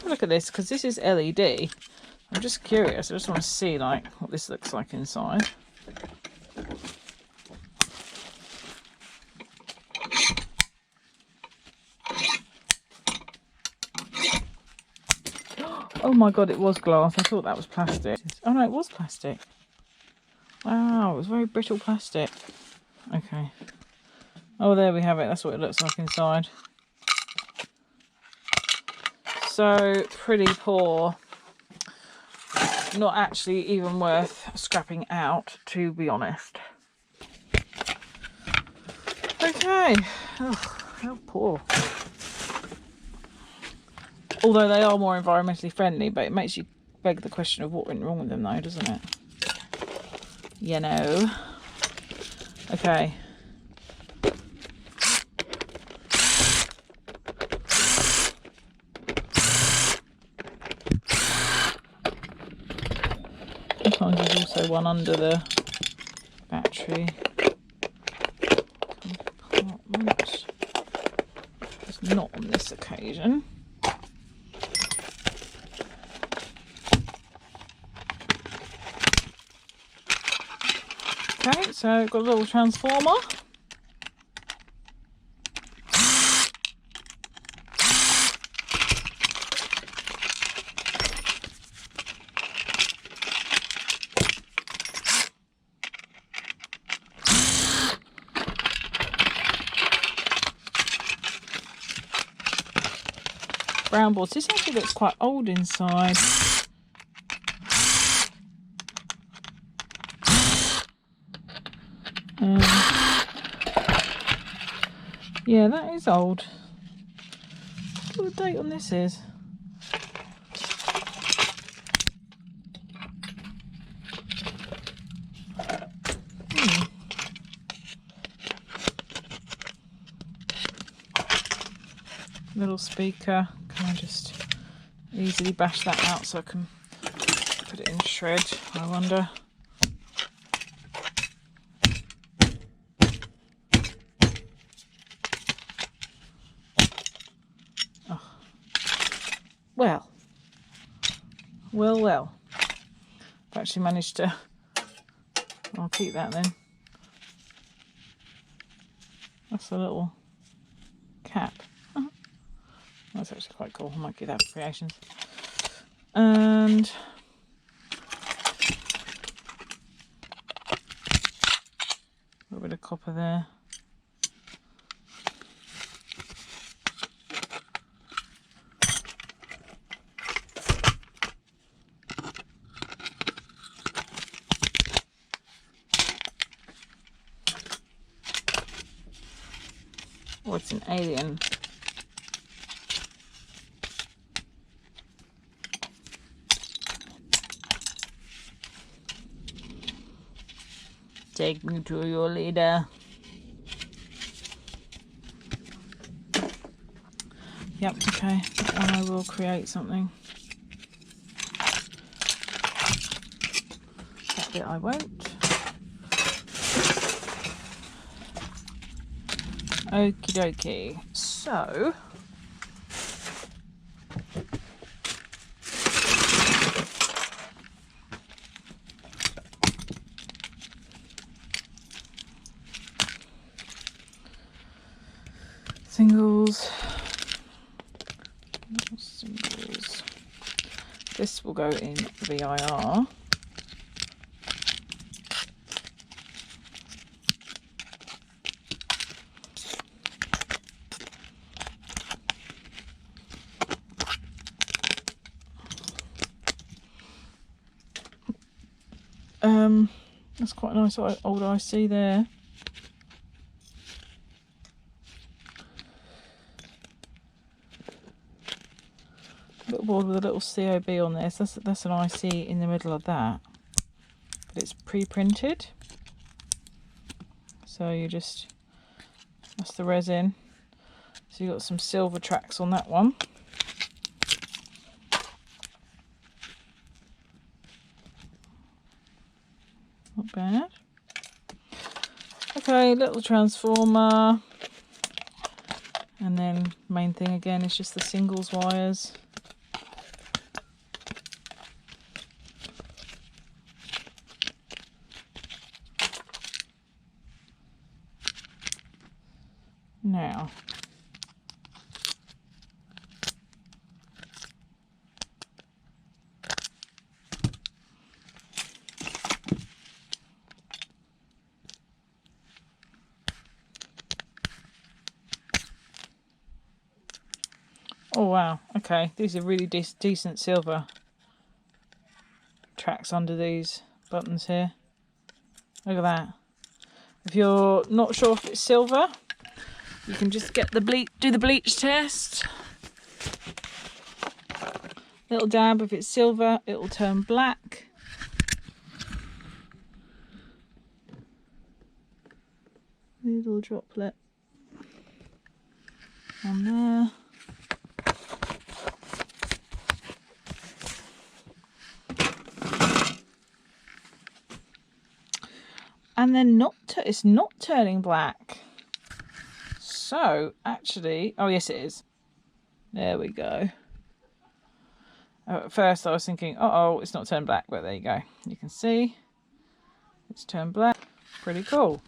look at this, because this is LED. I'm just curious. I just want to see like what this looks like inside. Oh my god, it was glass. I thought that was plastic. Oh no, it was plastic. Wow, it was very brittle plastic. Okay. Oh, there we have it. That's what it looks like inside. So pretty poor. Not actually even worth scrapping out, to be honest. Okay. Oh, how poor. Although they are more environmentally friendly, but it makes you beg the question of what went wrong with them though, doesn't it? You know. Okay. Sometimes there's also one under the battery compartment. It's not on this occasion. Okay, so got a little transformer. Brown boards. This actually looks quite old inside. Yeah, that is old. What the date on this is? Little speaker. Can I just easily bash that out so I can put it in shred, I wonder. Oh. Well. I've actually managed to... I'll keep that then. That's a little cap. Oh. That's actually quite cool. I might give that for creations. And a little bit of copper there. Oh, it's an alien. Take me to your leader. Yep, okay. That one I will create something. That bit I won't. Okie dokie. So... Singles. This will go in VIR. That's quite a nice old IC there. Little board with a little COB on there. So that's an IC in the middle of that. But it's pre-printed. So you just, that's the resin. So you've got some silver tracks on that one. Not bad. Okay, little transformer. And then main thing again is just the singles wires. Now, oh wow, okay, these are really decent silver tracks under these buttons here. Look at that. If you're not sure if it's silver, you can just get the do the bleach test. Little dab. If it's silver, it will turn black. Little droplet on there. And then it's not turning black. So actually, oh yes it is. There we go. At first I was thinking, uh-oh, it's not turned black, but there you go. You can see it's turned black. Pretty cool.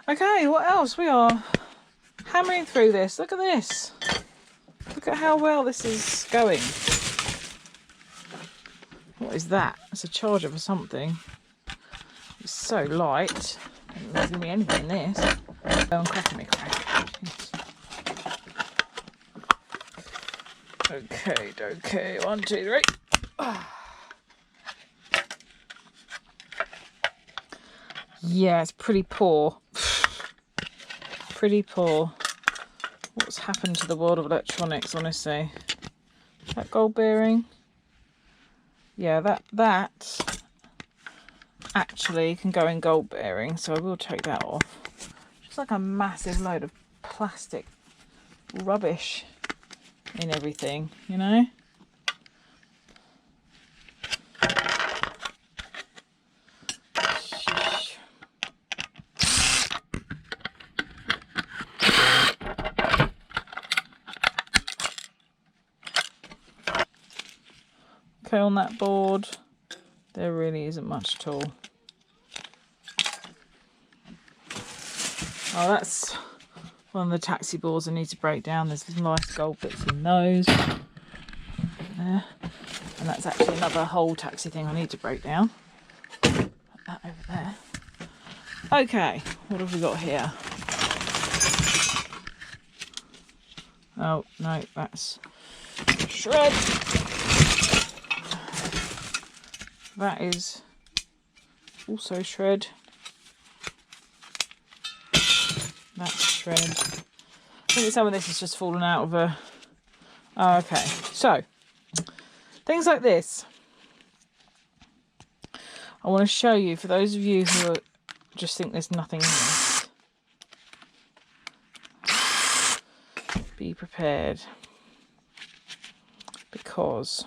Okay, what else? We are hammering through this. Look at this. Look at how well this is going. What is that? It's a charger for something. It's so light. There's not going to be anything in this. Oh, and cracking me crack. Okay. 1, 2, 3. Yeah, it's pretty poor. Pretty poor. What's happened to the world of electronics, honestly? That gold bearing? Yeah, that actually can go in gold bearing, so I will take that off. It's like a massive load of plastic rubbish in everything, you know? info on that board, there really isn't much at all. Oh, that's one of the taxi boards I need to break down. There's nice gold bits in those. There. And that's actually another whole taxi thing I need to break down. Put that over there. Okay, what have we got here? Oh, no, that's shred. That is also shred. That's shred. I think some of this has just fallen out of a... Oh, okay, so things like this I want to show you for those of you who are, just think there's nothing in this. Be prepared, because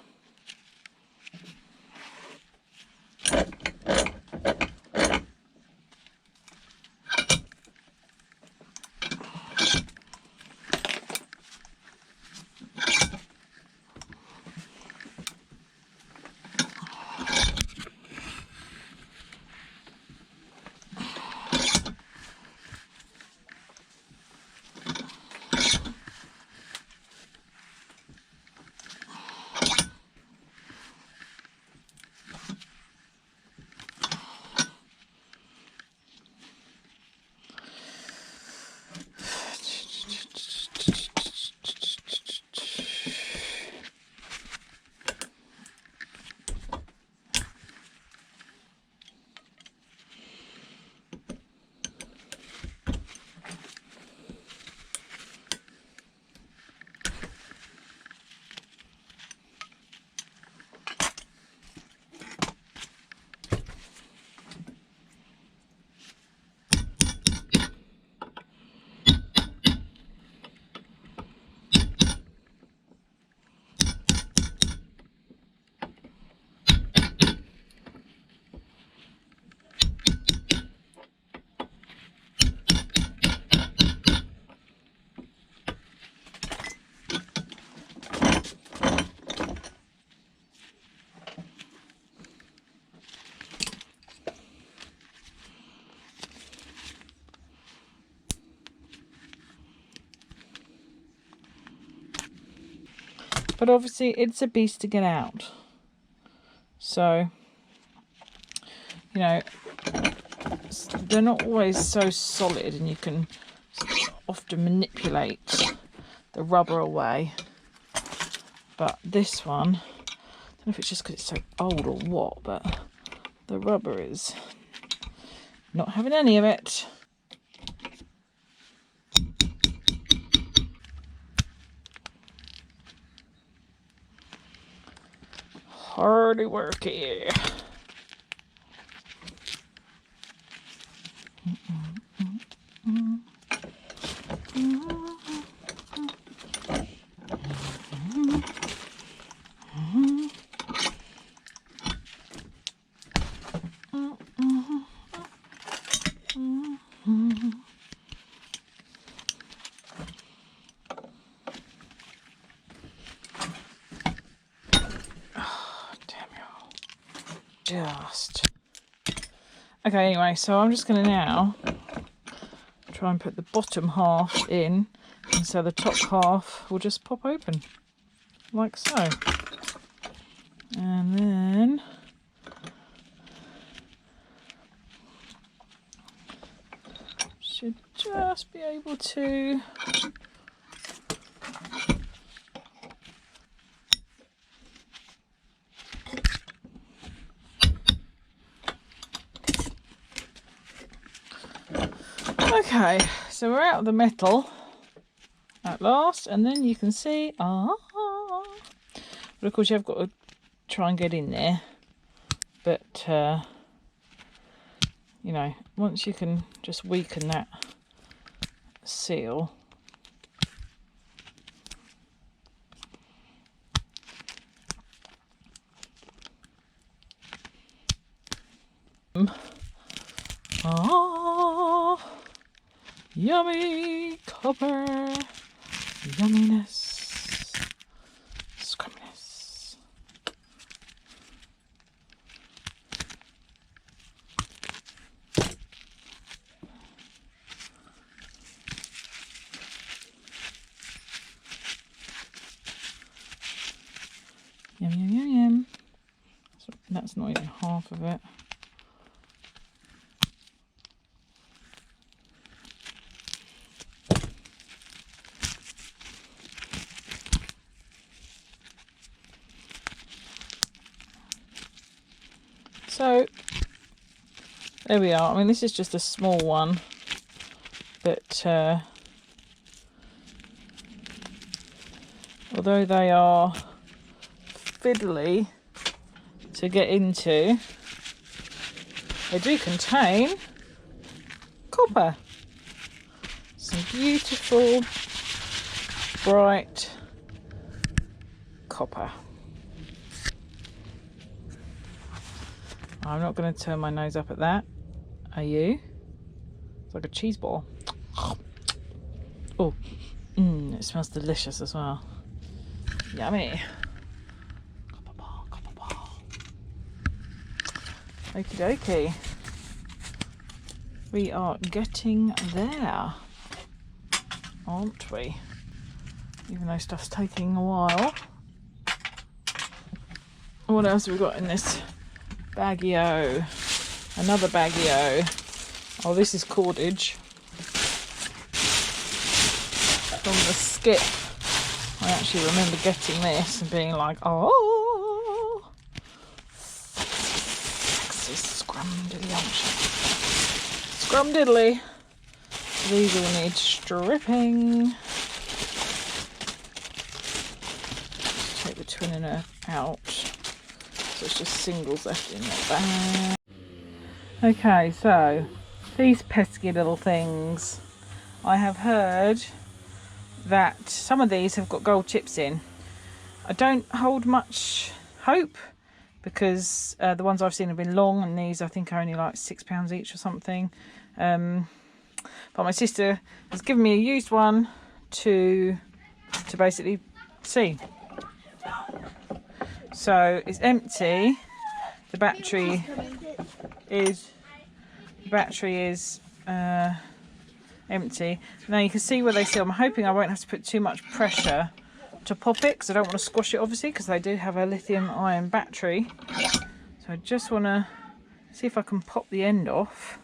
but obviously it's a beast to get out. So, you know, they're not always so solid, and you can often manipulate the rubber away. But this one, I don't know if it's just because it's so old or what, but the rubber is not having any of it. Hardy worky. Just okay. Anyway, so I'm just going to now try and put the bottom half in, and so the top half will just pop open like so, and then should just be able to okay, so we're out of the metal at last, and then you can see, but of course you've got to try and get in there, but you know, once you can just weaken that seal, yummy copper, yumminess, scrumminess. That's not even half of it. So there we are. I mean, this is just a small one, but although they are fiddly to get into, they do contain copper. Some beautiful, bright copper. I'm not going to turn my nose up at that. Are you? It's like a cheese ball. Oh, it smells delicious as well. Yummy. Copper ball, copper ball. Okie dokie. We are getting there, aren't we? Even though stuff's taking a while. What else have we got in this baggy-o? Another baggy-o. Oh, this is cordage from the skip. I actually remember getting this and being like, oh, sexy scrumdiddly. These all need stripping. Take the twin inner out. So it's just singles left in the bag. Okay, so these pesky little things. I have heard that some of these have got gold chips in. I don't hold much hope because the ones I've seen have been long, and these I think are only like £6 each or something. But my sister has given me a used one to basically see. So it's empty. The battery is empty. Now you can see where they seal. I'm hoping I won't have to put too much pressure to pop it, because I don't want to squash it obviously, because they do have a lithium ion battery. So I just want to see if I can pop the end off,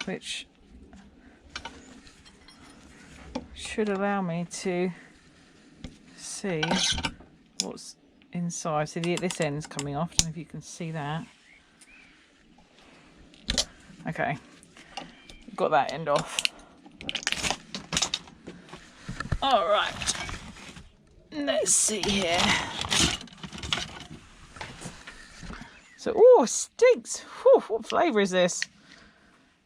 which should allow me to see what's inside. See, this end's coming off. I don't know if you can see that. Okay, got that end off. All right, let's see here. So, oh, it stinks. Whew, what flavour is this?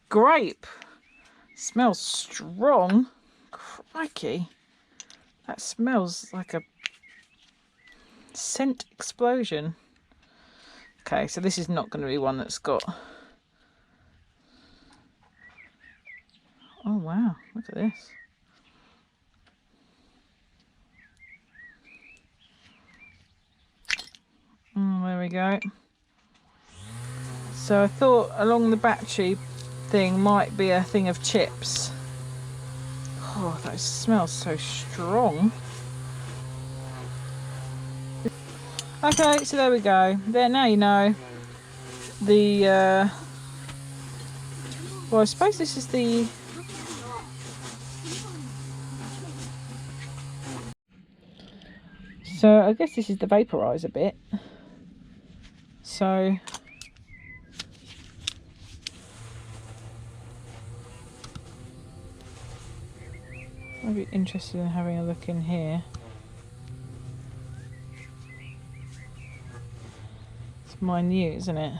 Grape. Smells strong. Crikey. That smells like a scent explosion. Okay, so this is not going to be one that's got... Oh wow, look at this. There we go. So I thought along the battery thing might be a thing of chips. Oh, that smells so strong. Okay, so there we go. There, now you know. The well, I suppose this is the... So I guess this is the vaporizer bit. So I'd be interested in having a look in here. It's minute, isn't it?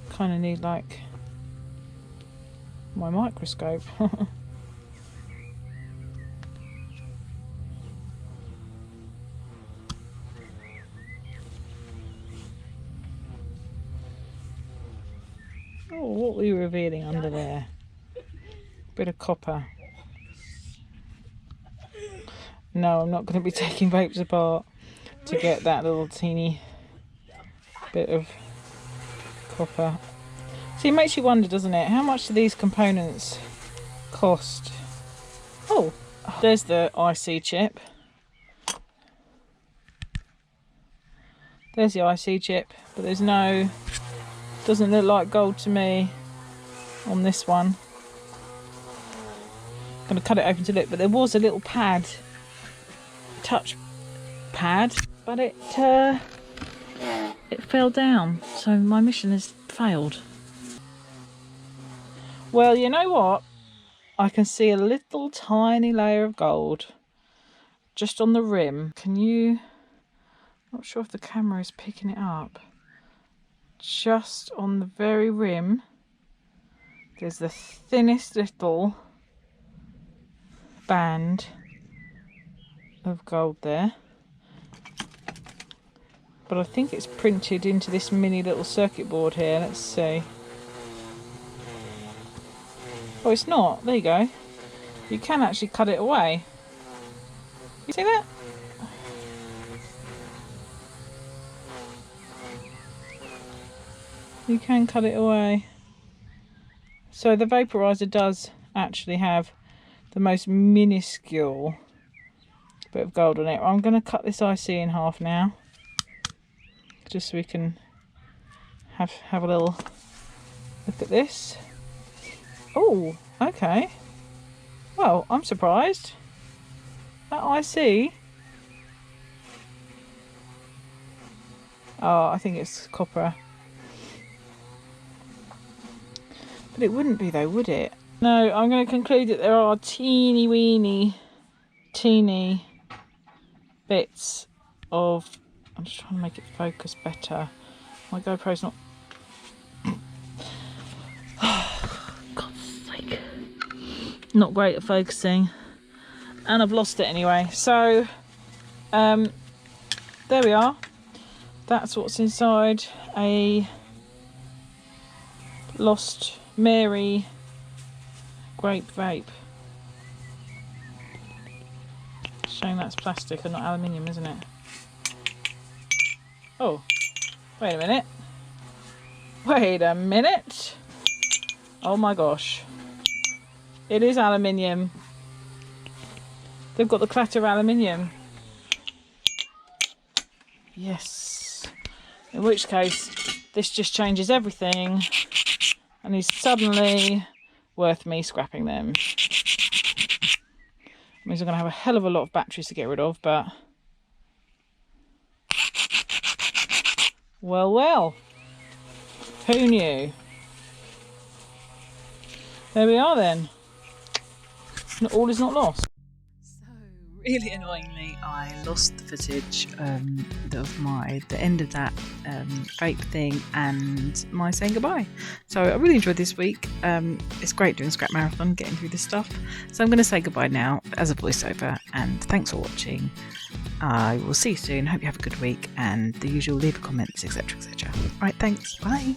Kind of need like my microscope. Oh, what were you revealing under there? Bit of copper. No, I'm not going to be taking vapes apart to get that little teeny bit of copper. See, it makes you wonder, doesn't it? How much do these components cost? Oh, there's the IC chip. There's the IC chip, but there's no, doesn't look like gold to me on this one. I'm going to cut it open to look, but there was a little pad, touch pad, but it fell down, so my mission has failed. Well, you know what? I can see a little tiny layer of gold just on the rim. Can you... Not sure if the camera is picking it up. Just on the very rim, there's the thinnest little band of gold there. But I think it's printed into this mini little circuit board here. Let's see. Oh, it's not. There you go. You can actually cut it away. You see that? You can cut it away. So the vaporizer does actually have the most minuscule bit of gold on it. I'm going to cut this IC in half now, just so we can have a little look at this. Oh, okay. Well, I'm surprised. That IC. Oh, I think it's copper. But it wouldn't be though, would it? No, I'm going to conclude that there are teeny bits of... I'm just trying to make it focus better. My GoPro's not... God's sake. Not great at focusing. And I've lost it anyway. So, there we are. That's what's inside a Lost Mary grape vape. Shame that's plastic and not aluminium, isn't it? Oh, wait a minute. Wait a minute. Oh my gosh. It is aluminium. They've got the clatter aluminium. Yes. In which case, this just changes everything and is suddenly worth me scrapping them. Means I'm going to have a hell of a lot of batteries to get rid of, but... Well. Who knew? There we are then. All is not lost. So, really annoyingly, I lost the footage of the end of that vape thing and my saying goodbye. So I really enjoyed this week. It's great doing Scrap Marathon, getting through this stuff. So I'm going to say goodbye now as a voiceover, and thanks for watching. I will see you soon. Hope you have a good week, and the usual, leave comments, etc, etc. Alright, thanks. Bye.